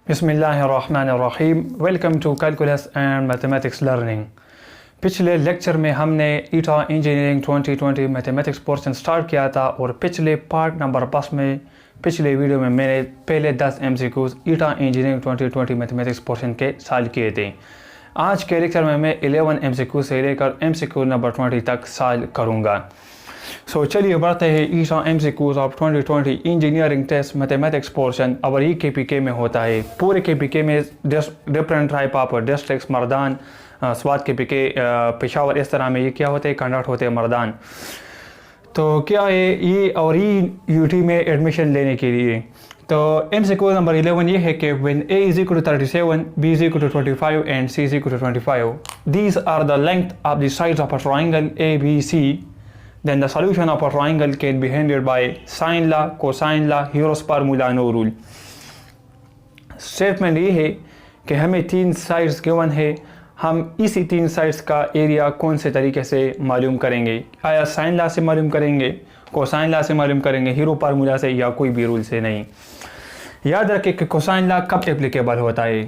बिस्मिल्लाहिर्रहमानिर्रहीम। Welcome to calculus and mathematics learning. पिछले lecture में हमने ETEA engineering 2020 mathematics portion start किया था और पिछले पार्ट नंबर 5 में पिछले वीडियो में मैंने पहले 10 MCQs ईटा इंजीनियरिंग 2020 मैथमेटिक्स पोर्शन के सॉल्व किए थे। आज के लेक्चर में मैं 11 MCQ से लेकर MCQ नंबर 20 तक सॉल्व करूँगा। सो चलिए बढ़ते हैं ETEA MCQs of 2020 engineering test mathematics portion. अब ये KPK में होता है। पूरे KPK में different type of districts Mardan, Swat KPK, Peshawar, इस तरह में ये क्या होते हैं, कंडक्ट होते हैं मर्दान। तो क्या है ये और ये UT में एडमिशन लेने के लिए। तो MCQ नंबर 11 ये है कि when A is equal to 37, B is equal to 25 and C is equal to 25, these are the length of the sides of a triangle ABC, then the solution of a triangle can be handled by sine law, cosine law, Hero's formula, no rule। Statement ये है कि हमें 3 sides given है, हम इसी 3 sides का area कौन से तरीके से मालूम करेंगे। आया साइन लॉ से मालूम करेंगे, कोसाइन लॉ से मालूम करेंगे, हीरो फार्मूला से, या कोई भी रूल से नहीं। याद रखें कि कोसाइन लॉ कब एप्लीकेबल होता है।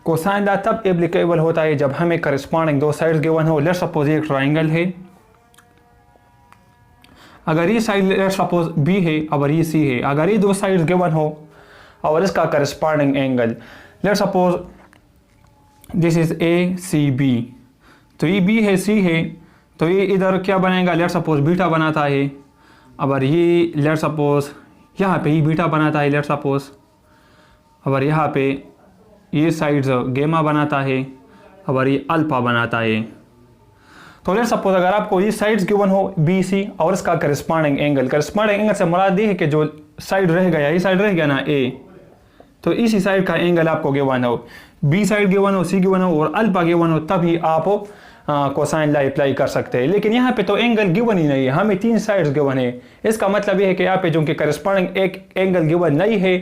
कोसाइन लॉ तब एप्लीकेबल होता है जब हमें करस्पॉन्डिंग 2 साइड्स गिवन हो। लेट्स सपोज एक ट्राइंगल है, अगर ये साइड लेट्स सपोज B है और ये C है, अगर ये 2 साइड्स गिवन हो और इसका corresponding angle let's suppose this is ACB, तो ये B है, C है, तो ये इधर क्या बनेगा, लेट्स सपोज बीटा बनाता है। अगर ये लेट्स सपोज यहाँ पे ये बीटा बनाता है, लेट्स सपोज अगर यहाँ पे ये साइड्स गेमा बनाता है और ये अल्फा बनाता है। तो लेट्स सपोज अगर आपको ये साइड्स गिवन हो BC और इसका करस्पॉन्डिंग एंगल से मुराद ये है कि जो साइड रह गया, ये साइड रह गया ना A, तो इसी साइड का एंगल आपको गिवन हो, B साइड गिवन हो, C गिवन हो और अल्फा गिवन हो, तभी आप कोसाइन लॉ अप्लाई कर सकते हैं। लेकिन यहाँ पे तो एंगल गिवन ही नहीं है, हमें 3 साइड्स गिवन है। इसका मतलब ये है कि यहाँ पे जो कि करस्पॉन्डिंग एक एंगल गिवन नहीं है,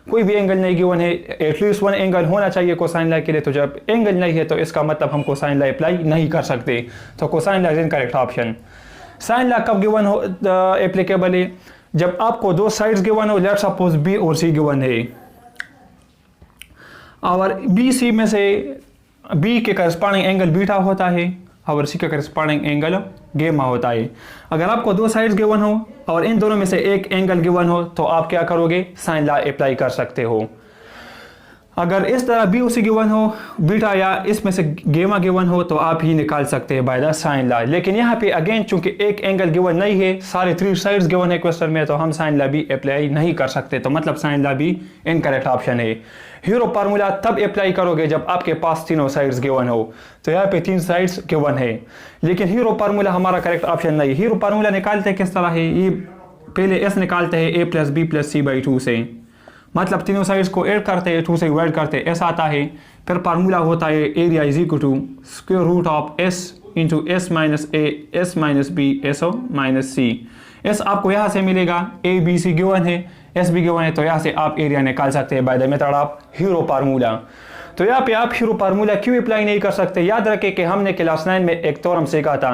कोई भी एंगल नहीं गिवन है, एटलीस्ट 1 एंगल होना चाहिए कोसाइन लॉ के लिए। तो जब एंगल नहीं है तो इसका मतलब हम कोसाइन लॉ अप्लाई नहीं कर सकते। तो cosine law is incorrect option. Sine law कब गिवन हो एप्लीकेबल है, जब आपको 2 साइड्स गिवन हो, लेट्स सपोज B और C गिवन है और BC में से B के करस्पॉन्डिंग एंगल बीटा होता है और C का करस्पॉन्डिंग एंगल गेमा होता है। अगर आपको 2 साइड्स गिवन हो और इन दोनों में से एक एंगल गिवन हो तो आप क्या करोगे, साइन लॉ अप्लाई कर सकते हो। अगर इस तरह B और C गिवन हो, बीटा या इसमें से गेमा गिवन हो, तो आप ही निकाल सकते हैं बाय द साइन लॉ। लेकिन यहाँ पे अगेन चूंकि एक एंगल गिवन नहीं है, सारे 3 साइड्स गिवन है क्वेश्चन में, तो हम साइन लॉ भी अप्लाई नहीं कर सकते। तो मतलब साइन लॉ भी इनकरेक्ट ऑप्शन है। हीरो फार्मूला तब अप्लाई करोगे जब आपके पास तीनों साइड्स गिवन हो। तो यहाँ पे 3 साइड्स गिवन है, लेकिन हीरो फार्मूला हमारा करेक्ट ऑप्शन नहीं। हीरो फार्मूला निकालते हैं किस तरह है, ये पहले S निकालते हैं A + B + C/2 से, मतलब तीनों साइड्स को ऐड करते हैं, 2 से डिवाइड करते हैं, S आता है। फिर फार्मूला होता है area is equal to square root of S into S - A S - B S - C। S आपको यहाँ से मिलेगा, A B C गिवन है, S भी गिवन है, तो यहाँ से आप एरिया निकाल सकते हैं bye the method of hero formula. तो यहाँ पे आप हीरो फार्मूला क्यों अप्लाई नहीं कर सकते। याद रखें कि हमने क्लास 9 में एक थ्योरम सीखा था।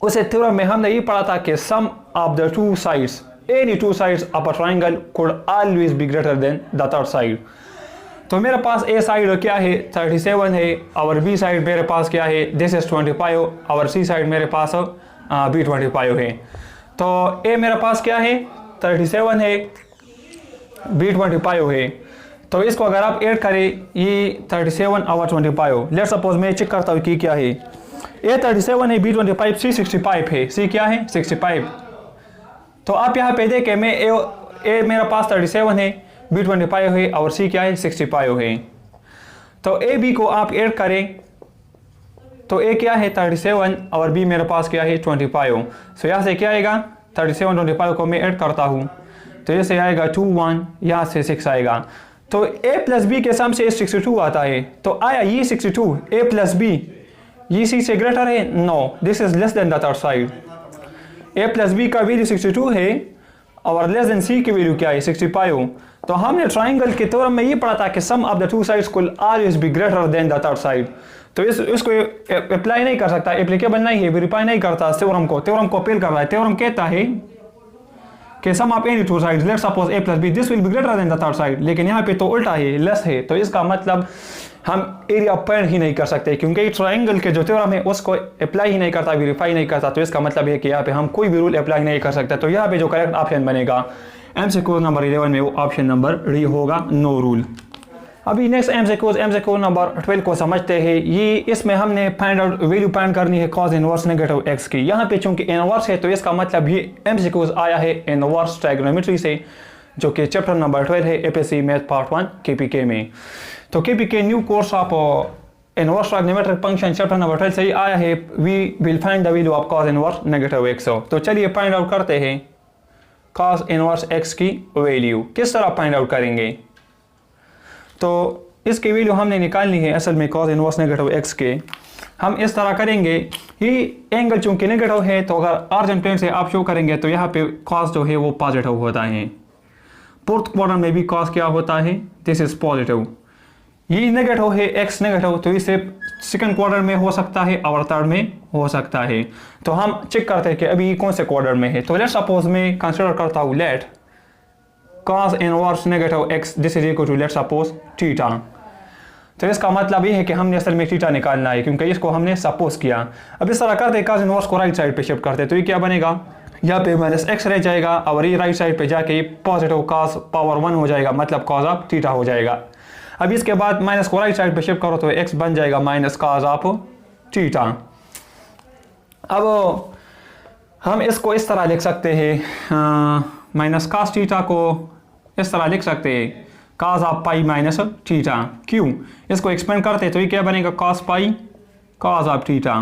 उस थ्योरम में हमने ये पढ़ा था कि sum of the 2 sides, any 2 sides of a triangle could always be greater than the third side। तो मेरे पास A साइड क्या है, 37 है, और B साइड मेरे पास क्या है, दिस इज 25, और C साइड मेरे पास B 25 है। तो A मेरे पास क्या है, 37 है, B 25 है। तो इसको अगर आप ऐड करें, ये 37 और 25, लेट्स सपोज मैं चेक करता हूँ कि क्या है। A 37 है, B 25, C 65 है। C क्या है, 65। तो आप यहाँ पे देखें, मैं A मेरा पास 37 है, B 25 है, और C क्या है, 65 है। तो A B को आप ऐड करें तो A क्या है, 37, और B मेरे पास क्या है, 25। सो यहाँ से क्या आएगा, 37 25 को मैं ऐड करता हूँ, तो जैसे आएगा 2 1, यहाँ से 6 आएगा। तो A + B के सम से 62 आता है। तो आया ये 62 A + B ये C से ग्रेटर है, no, this is less than the third side. A + B का वैल्यू 62 है और लेस देन C की वैल्यू क्या है, 65। तो हमने ट्राइंगल के थ्योरम में ये पढ़ा था कि सम ऑफ द 2 साइड्स कुल always be greater than the third side. तो इसको अप्लाई नहीं कर सकता, एप्लीकेबल नहीं है, वेरीफाई नहीं करता थ्योरम को। थ्योरम को अपील कर रहा है। थ्योरम कहता है कि sum of any two sides let's suppose a plus B this will be greater than the third side, लेकिन यहाँ पे तो उल्टा है, लेस है, तो इसका मतलब हम एरिया फाइंड ही नहीं कर सकते क्योंकि ट्रायंगल के जो थ्योरम है उसको अप्लाई ही नहीं करता, वेरीफाई नहीं करता, तो इसका मतलब है कि यहाँ पे हम कोई भी रूल अप्लाई नहीं कर सकते। तो यहाँ पे जो करेक्ट ऑप्शन बनेगा MCQ नंबर 11 में वो ऑप्शन नंबर डी होगा, नो रूल। अभी नेक्स्ट MCQ नंबर 12 को समझते हैं। ये इसमें हमने फाइंड आउट वैल्यू फाइंड करनी है cos इनवर्स नेगेटिव x की। यहाँ पे चूंकि इनवर्स है तो इसका मतलब ये MCQ आया है इनवर्स ट्रायगोनोमेट्री से, जो कि चैप्टर नंबर 12 है APSC मैथ पार्ट 1 KPK में। तो KPK new course of inverse trigonometric function chapter number 12 से ही आया है। We will find the value of cos inverse negative x। तो चलिए फाइंड आउट करते हैं cos इनवर्स x की वैल्यू। किस तरह फाइंड आउट करेंगे? तो इसकी वैल्यू हमने निकालनी है असल में cos इनवर्स नेगेटिव x के। हम इस तरह करेंगे, ये एंगल चूंकि नेगेटिव है तो अगर ऑरिजिन प्लेन से आप शो करेंगे तो यहाँ पे cos जो है वो पॉजिटिव होता है। फोर्थ क्वाड्रेंट में भी cos क्या होता है? This is positive. ये नेगेटिव है, x नेगेटिव, तो इसे सेकंड क्वाड्रेंट में हो सकता है और थर्ड में हो सकता है। तो हम चेक करते हैं कि अभी कौन से क्वाड्रेंट में है। तो लेट सपोज मैं कंसिडर करता हूँ let cos inverse negative x this is equal to let suppose theta. तो इसका मतलब ये है कि हमने असल में थीटा निकालना है क्योंकि इसको हमने सपोज किया। अब इस तरह करते cos इनवर्स को राइट साइड पे शिफ्ट करते, तो ये क्या बनेगा? यहाँ पे माइनस x रह जाएगा और ये राइट साइड पे जाके पॉजिटिव cos पावर 1 हो जाएगा, मतलब cos ऑफ थीटा हो जाएगा। अब इसके बाद माइनस को राइट साइड पे शिफ्ट करो तो x बन जाएगा माइनस cos ऑफ थीटा। अब हम इसको इस तरह लिख सकते हैं, माइनस cos थीटा को इस तरह लिख सकते हैं cos of pi minus theta. क्यों? इसको एक्सपेंड करते तो ये क्या बनेगा? cos pi cos of theta,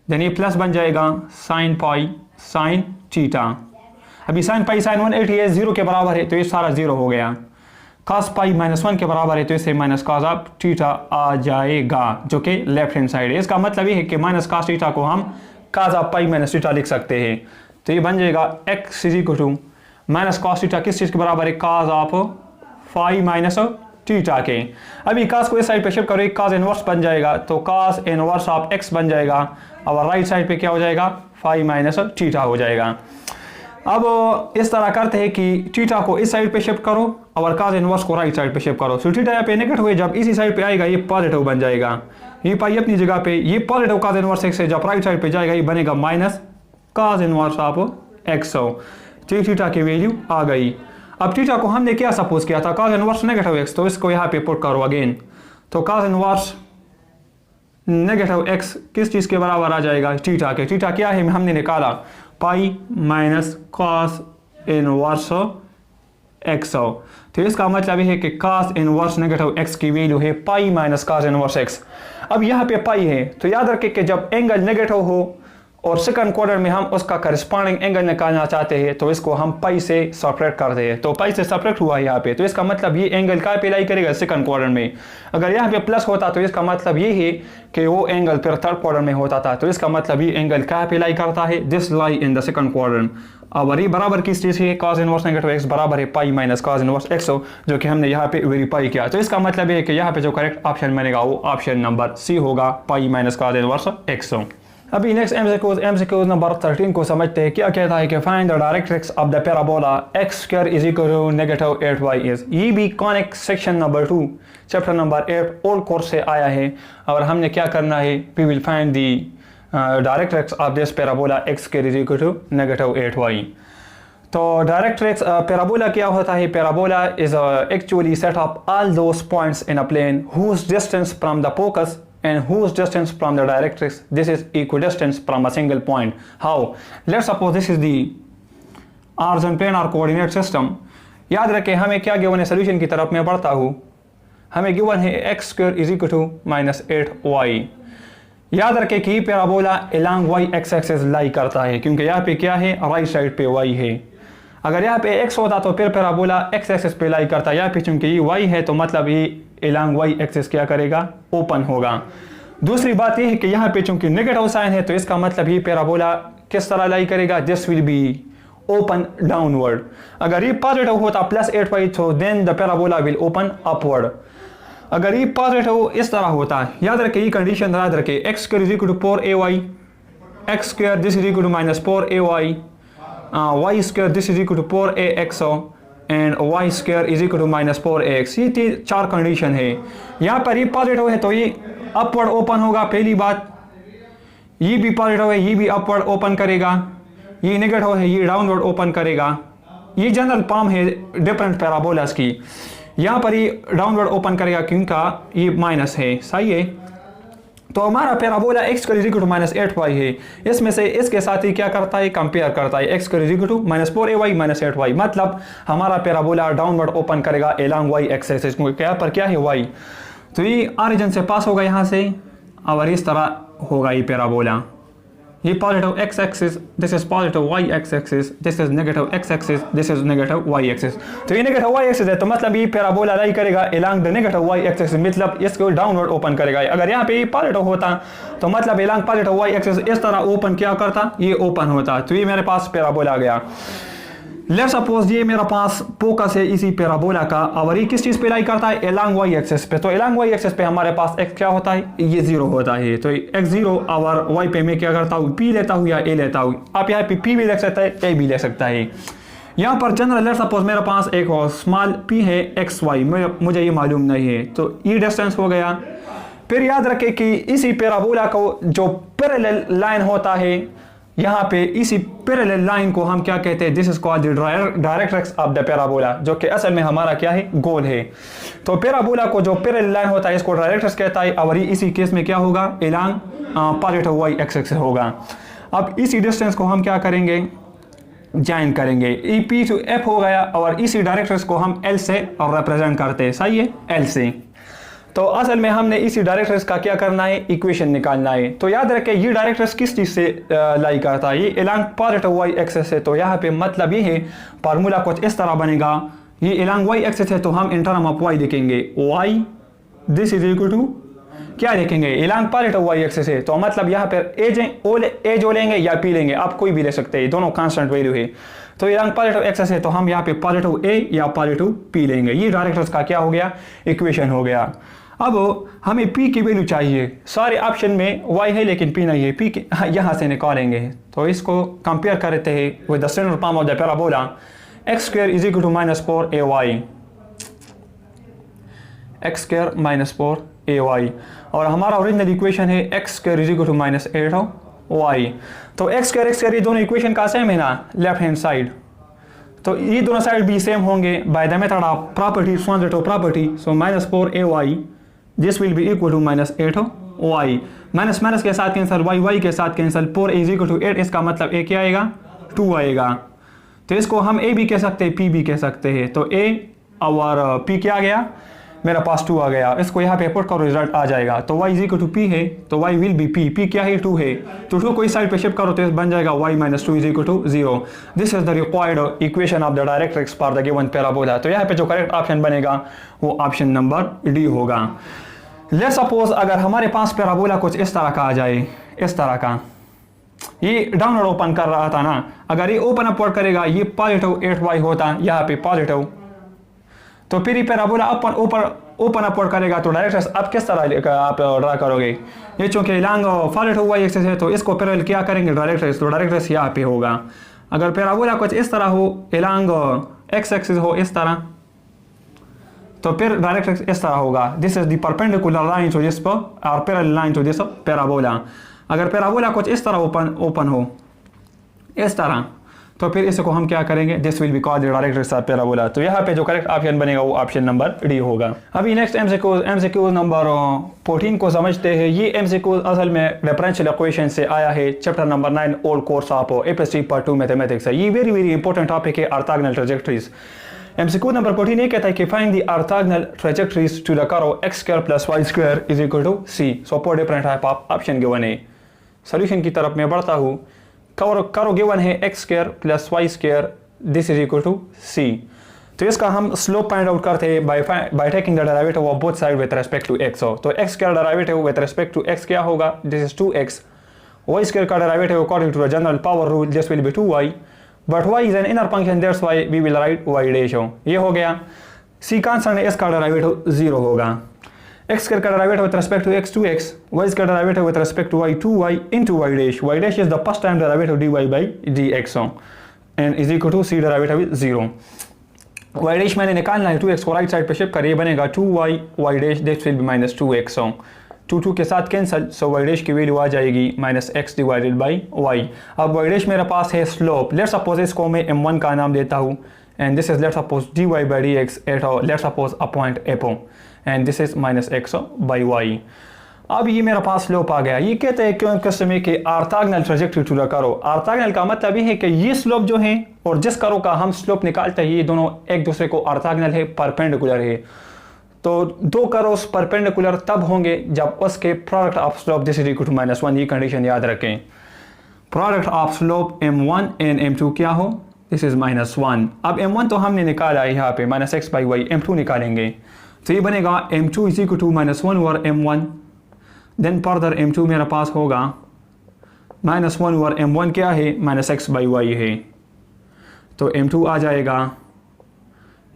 then ये प्लस बन जाएगा sin पाई sin थीटा। अभी sin पाई sin 180 है, 0 के बराबर है तो ये सारा 0 हो गया। cos पाई माइनस 1 के बराबर है तो इससे माइनस cos ऑफ थीटा आ जाएगा, जो कि लेफ्ट हैंड साइड है। इसका मतलब ये है कि माइनस cos थीटा को हम cos of pi minus theta लिख सकते हैं। तो ये बन जाएगा x is equal to minus cos theta किस चीज़ के बराबर है? cos of phi minus theta के। अभी cos को इस साइड पे शिफ्ट करो, cos इनवर्स बन जाएगा, तो cos इनवर्स ऑफ x बन जाएगा और राइट साइड पे क्या हो जाएगा? फाई माइनस थीटा हो जाएगा। अब इस तरह करते हैं कि थीटा को इस साइड पे शिफ्ट करो और cos इनवर्स को राइट साइड पे शिफ्ट करो। तो थीटा यहाँ पे नेगेटिव हुए, जब इसी साइड पे आएगा ये पॉजिटिव बन जाएगा। ये पाई अपनी जगह पे, ये पॉजिटिव cos इनवर्स x है, जब राइट साइड पे जाएगा ये बनेगा minus cos inverse of x। तो थीटा की वैल्यू आ गई। अब थीटा को हमने क्या सपोज किया था? cos इनवर्स नेगेटिव x, तो इसको यहाँ पे पुट करो अगेन। तो cos इनवर्स नेगेटिव x किस चीज़ के बराबर आ जाएगा? थीटा के। थीटा क्या है हमने निकाला? पाई माइनस cos इनवर्स x। तो इसका मतलब है कि cos इनवर्स नेगेटिव x की वैल्यू है पाई माइनस cos इनवर्स x। अब यहाँ पे पाई है तो याद रखें कि जब एंगल नेगेटिव हो और सेकंड क्वाड्रेंट में हम उसका करस्पॉन्डिंग एंगल निकालना चाहते हैं तो इसको हम पाई से सेपरेट करते हैं। तो पाई से सेपरेट हुआ यहाँ पे, तो इसका मतलब ये एंगल कहाँ पे लाई करेगा? सेकंड क्वाड्रेंट में। अगर यहाँ पे प्लस होता तो इसका मतलब ये है कि वो एंगल फिर थर्ड क्वाड्रेंट में होता था, तो इसका मतलब ये एंगल कहाँ पे लाई करता है? This lie in the second quadrant. और ये बराबर किस चीज़ है? cos इनवर्स नेगेटिव x बराबर है पाई माइनस cos इनवर्स x, जो कि हमने यहाँ पे वेरीफाई किया। तो इसका मतलब है कि यहाँ पे जो करेक्ट ऑप्शन बनेगा वो ऑप्शन नंबर सी होगा, pi minus cos inverse x। अभी नेक्स्ट MCQ नंबर 13 को समझते हैं। क्या कहता है कि find the directrix of the parabola x square is equal to negative 8y is. ये भी conic section number 2 chapter number 8 old course से आया है और हमने क्या करना है? We will find the directrix of this parabola x square is equal to negative 8y। तो डायरेक्ट्रिक्स पैराबोला क्या होता है? Parabola is actually set of all those points in a plane whose distance from the focus and whose distance from the directrix this is equidistant from a single point. How? Let's suppose this is the origin plane or coordinate system. याद रखें हमें क्या given है? Solution की तरफ मैं बढ़ता हूँ। हमें गिवन है x square is equal to minus 8y। याद रखें कि parabola along y x axis lie करता है क्योंकि यहाँ पे क्या है? राइट साइड पे y है। अगर यहाँ पे x होता तो फिर पैराबोला x एक्सिस पे लाई करता। यहाँ पे चूंकि ये y है तो मतलब ये along y एक्सिस क्या करेगा? ओपन होगा। दूसरी बात ये है कि यहाँ पे चूंकि नेगेटिव साइन है तो इसका मतलब ये पैराबोला किस तरह लाई करेगा? This will be open downward. अगर ये पॉजिटिव होता प्लस 8y तो then the parabola will open upward. अगर ये पॉजिटिव इस तरह होता, याद रखें ये कंडीशन याद रखें, x square is equal to 4ay, x square this is equal to minus 4ay y square this is equal to 4ax and y square is equal to minus 4ax। ये 4 condition है। यहाँ पर ये positive है तो ये upward open होगा, पहली बात। ये भी पॉजिटिव है, ये भी अपवर्ड ओपन करेगा। ये नेगेटिव है, ये डाउनवर्ड ओपन करेगा। ये जनरल फॉर्म है डिफरेंट पैराबोलास की। यहाँ पर ये डाउनवर्ड ओपन करेगा क्योंकि ये माइनस है, सही है। तो हमारा parabola x square is equal to minus 8y है। इसमें से इसके साथ ही क्या करता है, कंपेयर करता है। x square is equal to minus 4ay minus 8y, मतलब हमारा पैराबोला डाउनवर्ड ओपन करेगा एलॉन्ग y एक्सिस। क्या पर क्या है y, तो ये ऑरिजिन से पास होगा यहाँ से और इस तरह होगा ये पैराबोला। ये positive x axis, this is positive y axis, this is negative x axis, this is negative y axis. तो ये नेगेटिव y एक्सिस है तो मतलब ये पैराबोला लाई करेगा along the negative y axis, मतलब इसको डाउनवर्ड ओपन करेगा। अगर यहाँ पे ये पॉजिटिव होता तो मतलब एलॉन्ग पॉजिटिव y एक्सिस इस तरह ओपन क्या करता, ये ओपन होता। तो ये मेरे पास पैराबोला आ गया। लेट्स सपोज ये मेरा पास फोकस है इसी पैराबोला का और ये किस चीज़ पे लाई करता है, एलॉन्ग y एक्सिस पे। तो एलॉन्ग y एक्सिस पे हमारे पास x क्या होता है, ये 0 होता है। तो x 0 और y पे मैं क्या करता हूँ, p लेता हूँ या a लेता हूँ। आप यहाँ पे p भी ले सकता है, a भी ले सकता है। यहाँ पर जनरल लेट्स सपोज मेरे पास एक स्मॉल p है xy, मुझे ये मालूम नहीं है, तो ये डिस्टेंस हो गया। फिर याद रखें कि इसी पैराबोला को जो पैरेलल लाइन होता है, यहाँ पे इसी पैरेलल लाइन को हम क्या कहते हैं, this is called the directrix of the parabola, जो कि असल में हमारा क्या है, गोल है। तो पैराबोला को जो पैरेलल लाइन होता है इसको डायरेक्ट्रिक्स कहता है और इसी केस में क्या होगा, एलॉन्ग पॉजिटिव y एक्सिस होगा। अब इसी डिस्टेंस को हम क्या करेंगे, ज्वाइन करेंगे। ई पी टू एफ हो गया और इसी डायरेक्ट्रिक्स को हम एल से रिप्रेजेंट करते हैं, सही है, एल से। तो असल में हमने इसी डायरेक्ट्रिक्स का क्या करना है, इक्वेशन निकालना है। तो याद रखें ये डायरेक्ट्रिक्स किस चीज़ से लाई करता है, ये एलॉन्ग पॉजिटिव y एक्सिस है। तो यहाँ पे मतलब ये है फार्मूला कुछ इस तरह बनेगा, ये एलॉन्ग y एक्सिस है तो हम इन टर्म ऑफ y लिखेंगे y this is equal to क्या लिखेंगे, एलॉन्ग पॉजिटिव y एक्सिस है। तो मतलब यहाँ पर ए जो लेंगे या पी लेंगे, आप कोई भी ले सकते हैं, दोनों कांस्टेंट वैल्यू है। तो एलॉन्ग पॉजिटिव एक्सिस है तो हम यहाँ पे पॉजिटिव a या पॉजिटिव p लेंगे। ये डायरेक्ट्रिक्स का क्या हो गया, इक्वेशन हो गया। अब हमें p की वैल्यू चाहिए, सारे ऑप्शन में y है लेकिन p नहीं है, p यहाँ से निकालेंगे। तो इसको कंपेयर करते हैं with the standard form of the parabola, x square is equal to minus 4ay, x square minus 4ay, और हमारा ओरिजिनल इक्वेशन है x square is equal to minus 8y। तो x स्क्वायर ये दोनों इक्वेशन का same है ना, left hand side. तो ये दोनों साइड भी सेम होंगे by the method of property, transitive property. So minus 4ay this will be equal to minus 8y, minus minus के साथ कैंसिल, y के साथ कैंसिल, 4 इज इक्वल टू 8, इसका मतलब a क्या आएगा, 2 आएगा। तो इसको हम a भी कह सकते हैं, p भी कह सकते हैं। तो a और p क्या आ गया, मेरा पास 2 आ गया। इसको यहाँ पे पुट करो, रिजल्ट आ जाएगा। तो y is equal to p है तो y will be p, p क्या है, 2 है। तो 2 को इस साइड पे शिफ्ट करो तो बन जाएगा y minus 2 is equal to 0। This is the required equation of the directrix for the given parabola. तो यहाँ पे जो करेक्ट ऑप्शन बनेगा वो ऑप्शन नंबर डी होगा। लेट्स सपोज अगर हमारे पास पैराबोला कुछ इस तरह का आ जाए, इस तरह का, ये डाउनवर्ड ओपन कर रहा था ना, अगर ये ओपन अपवर्ड करेगा, ये पॉजिटिव 8y होता, यहाँ पे पॉजिटिव, तो फिर ये पैराबोला ओपन अपवर्ड करेगा। तो डायरेक्ट्रिक्स आप किस तरह आप ड्रा करोगे, ये चूंकि एलॉन्ग पॉजिटिव y एक्सिस है तो इसको पैरेलल क्या करेंगे, डायरेक्ट्रिक्स। तो डायरेक्ट्रिक्स यहाँ पे होगा। अगर पैराबोला कुछ इस तरह हो, एलॉन्ग x एक्सिस हो इस तरह, तो फिर डायरेक्ट्रिक्स इस तरह होगा, this is the perpendicular line to this और parallel line to this parabola. अगर पैराबोला कुछ इस तरह ओपन हो इस तरह, तो फिर इसको हम क्या करेंगे, this will be called the directrix of parabola. तो यहाँ पे जो करेक्ट ऑप्शन बनेगा वो ऑप्शन नंबर डी होगा। अभी नेक्स्ट एमसीक्यू नंबर 14 को समझते हैं। ये एमसीक्यू असल में डिफरेंशियल इक्वेशन से आया है, chapter number 9 old course of APSC part 2 mathematics है। ये वेरी वेरी इंपॉर्टेंट टॉपिक है, ऑर्थोगोनल ट्रैजेक्टरीज। एमसीक्यू नंबर 14 ये कहता है कि find the orthogonal trajectories to the curve x square plus y square is equal to c। So 4 different type of option given है। Solution की तरफ मैं बढ़ता हूँ। कर्व गिवन है x square plus y square, this is equal to c। तो इसका हम स्लोप फाइंड आउट करते हैं by taking the derivative of both side with respect to x। तो x square derivative with respect to x क्या होगा, this is 2x। y square का derivative according to the general power rule this will be 2y, but y is an inner function, that's why we will write y dash. ये हो गया। c constant है, इसका derivative 0 होगा। x square का derivative with respect to x 2x, y square derivative with respect to y 2y into y dash. y dash is the first time derivative dy by dx। And is equal to C derivative is 0। Y dash मैंने निकालना है 2x को right side पे shift कर, ये बनेगा 2y y dash this will be minus 2x। So 2 के साथ कैंसिल, सो वाई डैश की वैल्यू आ जाएगी minus x divided by y. अब वाई डैश मेरे पास है स्लोप, लेट्स सपोज इसको मैं m1 का नाम देता हूँ and this is let's suppose dy by dx at let's suppose a point f and this is minus x by y. अब ये मेरा पास स्लोप आ गया। ये कहते हैं क्यों कस्टमर के ऑर्थोगोनल ट्रैजेक्टरी टू द करो। ऑर्थोगोनल का मतलब ये है कि ये स्लोप जो है और जिस करो का हम स्लोप निकालते हैं ये दोनों एक दूसरे को ऑर्थोगोनल है, परपेंडिकुलर है। तो दो करोस परपेंडिकुलर तब होंगे जब उसके product of slope this is equal to -1। ये कंडीशन याद रखें। Product of slope m1 and m2 क्या हो, दिस इज -1। अब m1 तो हमने निकाला है यहाँ पे -x बाई वाई, m2 निकालेंगे तो ये बनेगा m2 is equal to -1 over m1। Then further m2 मेरे पास होगा -1 ओवर m1 क्या है, -x बाई वाई है। तो m2 आ जाएगा,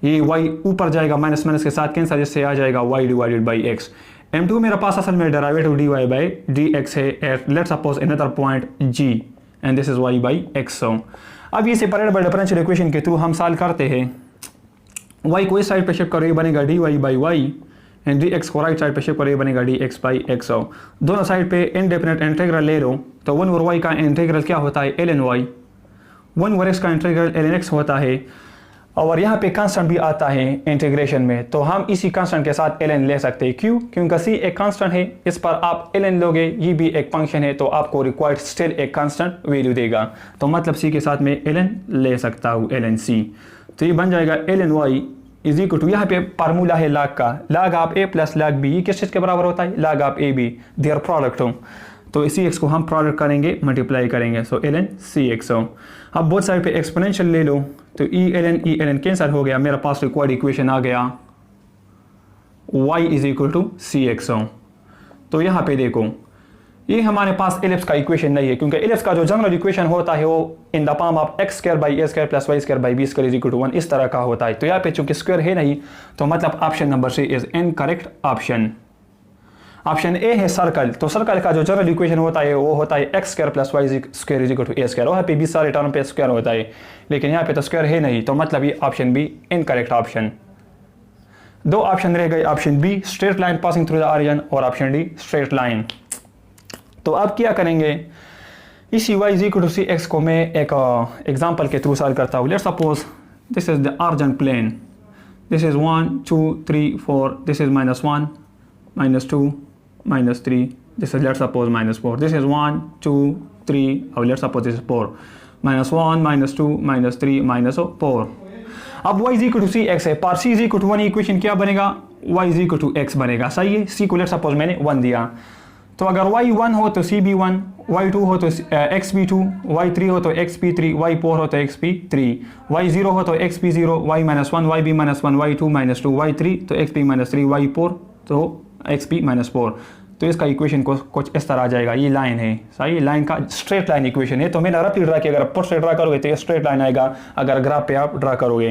ये y ऊपर जाएगा माइनस माइनस के साथ कैंसिल, जिससे आ जाएगा y divided by x। m2 मेरे पास असल में डेरिवेटिव dy बाई dx है at let's suppose another point g and this is y by x। So अब ये सेपरेट बाय डिफरेंशियल इक्वेशन के थ्रू हम सॉल्व करते हैं। y को इस साइड पे शिफ्ट करो, ये बनेगा dy by y and dx को राइट साइड पे शिफ्ट करो, ये बनेगा dx बाई x। दोनों साइड पे इंडेफिनिट इंटीग्रल ले लो तो 1 ओवर y का इंटीग्रल क्या होता है, ln y। 1 ओवर x का इंटीग्रल ln x होता है और यहाँ पे कांस्टेंट भी आता है इंटीग्रेशन में, तो हम इसी कांस्टेंट के साथ ln ले सकते हैं। क्यों? क्योंकि c एक कांस्टेंट है, इस पर आप ln लोगे, ये भी एक फंक्शन है तो आपको रिक्वायर्ड स्टिल एक कांस्टेंट वैल्यू देगा। तो मतलब c के साथ मैं ln ले सकता हूँ, ln c। तो ये बन जाएगा ln y is equal to, यहाँ पे फार्मूला है लाग का, लाग आप a प्लस लाग b, ये किस चीज़ के बराबर होता है, लाग आप a b, देयर प्रोडक्ट हो। तो इसी x को हम प्रोडक्ट करेंगे, मल्टीप्लाई करेंगे, सो ln cx हो। अब बोथ साइड पे एक्सपोनेंशियल ले लो तो e ln कैंसिल हो गया, मेरा पास रिक्वायर्ड इक्वेशन आ गया y is equal to cx हो। तो यहाँ पे देखो ये हमारे पास एलिप्स का इक्वेशन नहीं है, क्योंकि एलिप्स का जो जनरल इक्वेशन होता है वो in the form of x square by a square plus y square by b square is equal to 1 इस तरह का होता है। तो यहाँ पे चूंकि स्क्वायर है नहीं तो मतलब option number C is incorrect option. Option A है सर्कल, तो सर्कल का जो जनरल इक्वेशन होता है वो होता है x square plus y square is equal to a square. वहाँ पे भी सारे टर्म पे स्क्वायर होता है, लेकिन यहाँ पे तो स्क्वायर है नहीं, तो मतलब ये ऑप्शन बी इनकरेक्ट ऑप्शन। दो ऑप्शन रह गए, option B straight line passing through the origin और ऑप्शन डी स्ट्रेट लाइन। तो अब क्या करेंगे, इसी y is equal to C x को मैं एक एग्जाम्पल के थ्रू सॉल्व करता हूँ। Let's suppose this is the origin plane, this is 1 2 3 4, this is -1 -2 -3, this is let's suppose -4, this is 1 2 3, or let's suppose this is 4, -1 -2 -3 -4। अब y is equal to cx है, पर c is equal to 1 equation क्या बनेगा, y is equal to x बनेगा। सही है, c को let's suppose मैंने 1 दिया, तो अगर y 1 हो तो c भी 1, y 2 हो तो x भी 2, y 3 हो तो x भी 3, y 4 हो तो x भी 3, y 0 हो तो x भी 0, y -1 y भी -1, y 2 -2, y 3 तो x भी -3, y 4 तो x भी -4। तो इसका इक्वेशन को कुछ इस तरह आ जाएगा। ये लाइन है, सही, लाइन का स्ट्रेट लाइन इक्वेशन है। तो मैंने रफली ड्रा किया, अगर पुट से ड्रा करोगे तो ये स्ट्रेट लाइन आएगा, अगर ग्राफ पे आप ड्रा करोगे।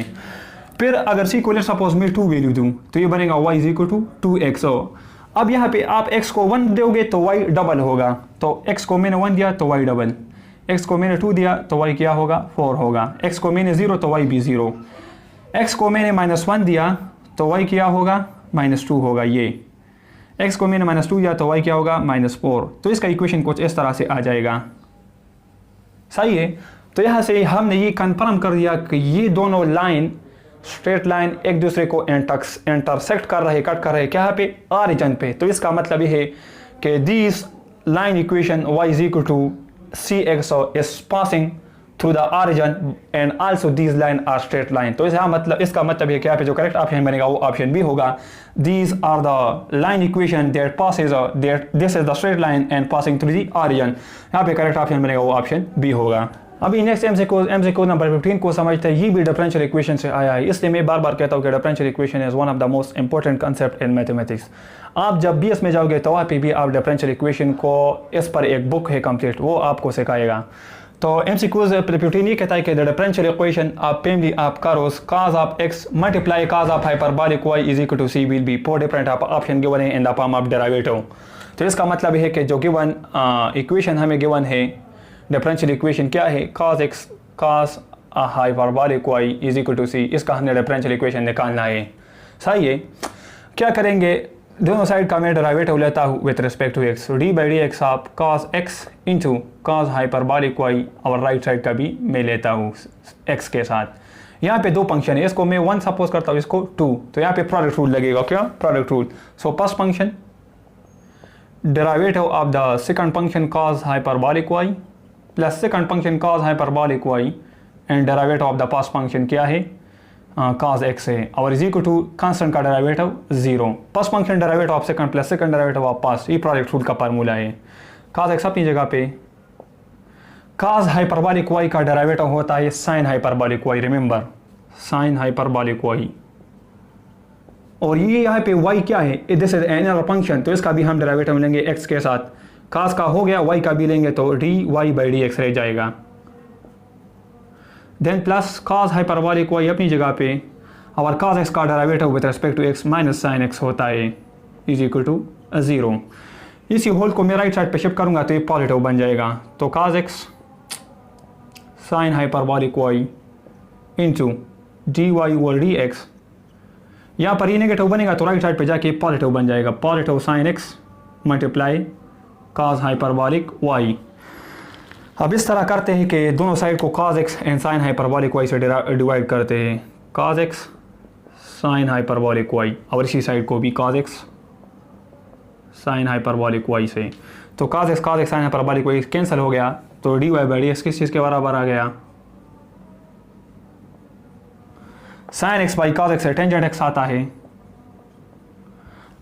फिर अगर सी को लेट सपोज मैं 2 वैल्यू दूँ तो ये बनेगा y is equal to 2x। अब यहाँ पे आप x को 1 दोगे तो y डबल होगा, तो x को मैंने 1 दिया तो y डबल, x को मैंने 2 दिया तो y क्या होगा, 4 होगा, x को मैंने 0 तो y भी 0, x को मैंने -1 दिया तो y क्या होगा, -2 होगा, ये x को मैंने -2 दिया तो y क्या होगा, -4। तो इसका इक्वेशन कुछ इस तरह से आ जाएगा। सही है, तो यहाँ से हमने ये कंफर्म कर दिया कि ये दोनों लाइन स्ट्रेट लाइन एक दूसरे को इंटरसेक्ट कर रहे, कट कर रहे, क्या पे, ऑरिजिन पे। तो इसका मतलब ये है कि this line equation y is equal to cx is passing through the origin and also these line are straight line. तो इसका मतलब है कि यहाँ पे जो करेक्ट ऑप्शन बनेगा वो ऑप्शन बी होगा। These are the line equation that passes this is the straight line and passing through the origin. यहाँ पे करेक्ट ऑप्शन बनेगा वो ऑप्शन बी होगा। अभी नेक्स्ट एमसीक्यू नंबर 15 को समझते हैं। ये भी डिफरेंशियल इक्वेशन से आया है, इसलिए मैं बार बार कहता हूँ कि differential equation is one of the most important concept in mathematics. आप जब बीएस में जाओगे तो वहाँ पे भी आप डिफरेंशियल इक्वेशन को, इस पर एक बुक है कंप्लीट, वो आपको सिखाएगा। तो एमसीक्यूज 15 ये कहता है कि the differential equation of family of curves cos of x multiply cos of hyperbolic y is equal to c will be 4 different option given है in the form of derivative. तो इसका मतलब है कि जो गिवन इक्वेशन हमें given है, differential equation क्या है, cos x cos hyperbolic y is equal to C, इसका हमने डिफरेंशियल इक्वेशन निकालना है। सही है, क्या करेंगे, दोनों साइड का मैं डेरिवेटिव लेता हूँ with respect to x, d by d x of cos x into cos hyperbolic y, और राइट साइड का भी मैं लेता हूँ x के साथ। यहाँ पे दो फंक्शन है, इसको मैं 1 सपोज करता हूँ, इसको 2, तो यहाँ पे प्रोडक्ट रूल लगेगा। क्या product rule? So first function derivative of the second function cos hyperbolic y plus second function cos hyperbolic y and derivative of the first function क्या है, cos x है, और इज इक्वल टू कांस्टेंट का derivative 0, first function derivative of second plus second derivative of first, ये product rule का formula है। cos x अपनी जगह पे, cos हाइपरबोलिक y का डेरिवेटिव होता है sin hyperbolic y, remember sin hyperbolic y, और ये यहाँ पे y क्या है, दिस इज एनर फंक्शन, तो इसका भी हम डेरिवेटिव लेंगे x के साथ, cos का हो गया, y का भी लेंगे तो dy बाई डी एक्स रह जाएगा। Then plus cos hyperbolic y अपनी जगह पे, और cos x का derivative with respect to x minus sin x होता है इज इक्वल टू 0। इसी होल को मैं राइट साइड पे शिफ्ट करूंगा तो ये पॉजिटिव बन जाएगा, तो cos x sin hyperbolic y into dy over D x, यहाँ पर ये नेगेटिव बनेगा तो राइट साइड पे जाके पॉजिटिव बन जाएगा, positive sin x multiply cos hyperbolic y। अब इस तरह करते हैं कि दोनों साइड को cos x and sin hyperbolic y से डिवाइड करते हैं, cos x sin hyperbolic y, और इसी साइड को भी cos x sin hyperbolic y से, तो cos x sin hyperbolic y cancel हो गया, तो dy बाई डी एक्स किस चीज़ के बराबर आ गया, sin x by cos x से टेंजेंट x आता है,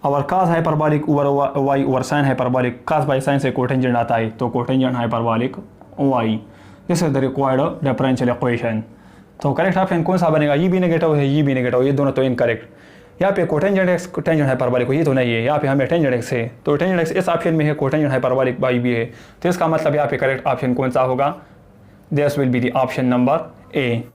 और cos hyperbolic over y over sin hyperbolic, cos by sin से कोटेंजेंट आता है, तो cotangent hyperbolic y, this is the required differential equation. तो करेक्ट ऑप्शन कौन सा बनेगा, ये भी नेगेटिव है, ये भी नेगेटिव, ये दोनों तो इनकरेक्ट। यहाँ पे कोटेंजेंट x टेंजेंट हाइपरबोलिक ये तो नहीं है, यहाँ पे हमें टेंजेंट x है, तो टेंजेंट x इस ऑप्शन में है, कोटेंजेंट हाइपरबोलिक y भी है, तो इसका मतलब यहाँ पे करेक्ट ऑप्शन कौन सा होगा, this will be the option number A.